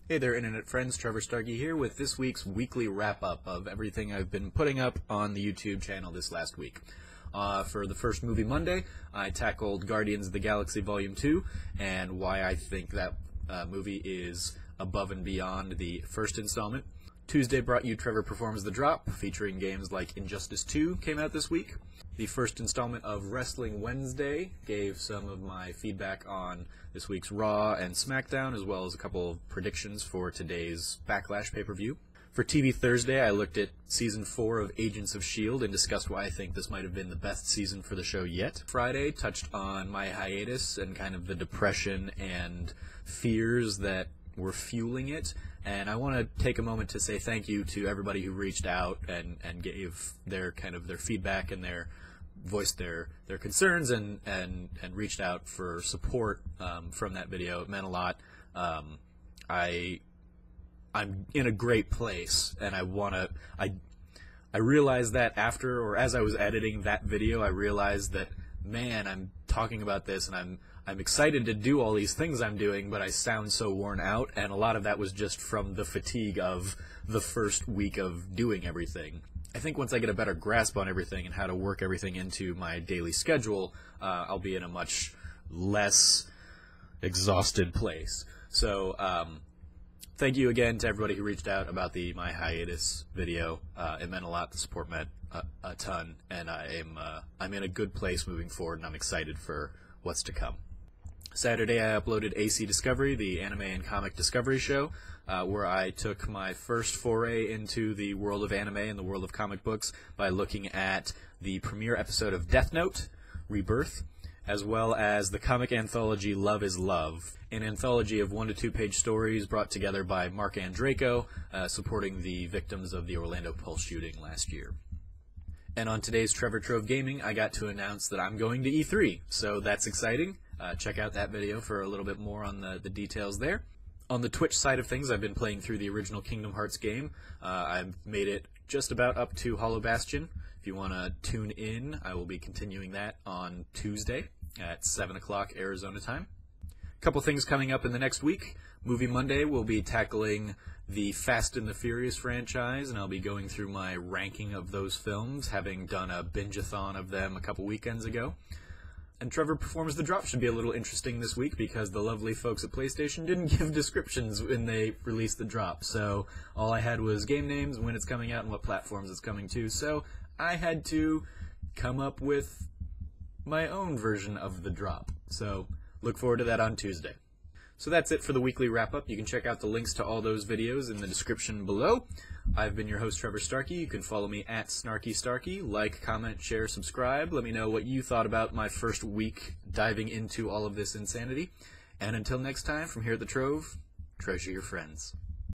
Hey there, Internet friends. Trevor Starkey here with this week's weekly wrap-up of everything I've been putting up on the YouTube channel this last week. For the first Movie Monday, I tackled Guardians of the Galaxy Volume 2 and why I think that movie is above and beyond the first installment. Tuesday brought you Trevor Performs the Drop, featuring games like Injustice 2 came out this week. The first installment of Wrestling Wednesday gave some of my feedback on this week's Raw and SmackDown, as well as a couple of predictions for today's Backlash pay-per-view. For TV Thursday, I looked at Season 4 of Agents of S.H.I.E.L.D. and discussed why I think this might have been the best season for the show yet. Friday touched on my hiatus and kind of the depression and fears that were fueling it, and I want to take a moment to say thank you to everybody who reached out and gave their feedback and voiced their concerns and reached out for support from that video. It meant a lot. I'm in a great place, and I realized that after, or as I was editing that video, I realized that, man, I'm talking about this and I'm excited to do all these things I'm doing, but I sound so worn out, and a lot of that was just from the fatigue of the first week of doing everything. I think once I get a better grasp on everything and how to work everything into my daily schedule, I'll be in a much less exhausted place. So, thank you again to everybody who reached out about my hiatus video. It meant a lot. The support meant a ton, and I'm in a good place moving forward, and I'm excited for what's to come. Saturday, I uploaded AC Discovery, the anime and comic discovery show, where I took my first foray into the world of anime and the world of comic books by looking at the premiere episode of Death Note, Rebirth, as well as the comic anthology Love is Love, an anthology of 1 to 2 page stories brought together by Mark Andreyko, supporting the victims of the Orlando Pulse shooting last year. And on today's Trevor Trove Gaming, I got to announce that I'm going to E3, so that's exciting. Check out that video for a little bit more on the details there. On the Twitch side of things, I've been playing through the original Kingdom Hearts game. I've made it just about up to Hollow Bastion. If you want to tune in, I will be continuing that on Tuesday at 7 o'clock Arizona time. A couple things coming up in the next week. Movie Monday, we'll be tackling the Fast and the Furious franchise, and I'll be going through my ranking of those films, having done a binge-a-thon of them a couple weekends ago. And Trevor Performs the Drop should be a little interesting this week because the lovely folks at PlayStation didn't give descriptions when they released the drop. So all I had was game names, when it's coming out, and what platforms it's coming to. So I had to come up with my own version of the drop. So look forward to that on Tuesday. So that's it for the weekly wrap-up. You can check out the links to all those videos in the description below. I've been your host, Trevor Starkey. You can follow me at SnarkyStarkey. Like, comment, share, subscribe. Let me know what you thought about my first week diving into all of this insanity. And until next time, from here at the Trove, treasure your friends.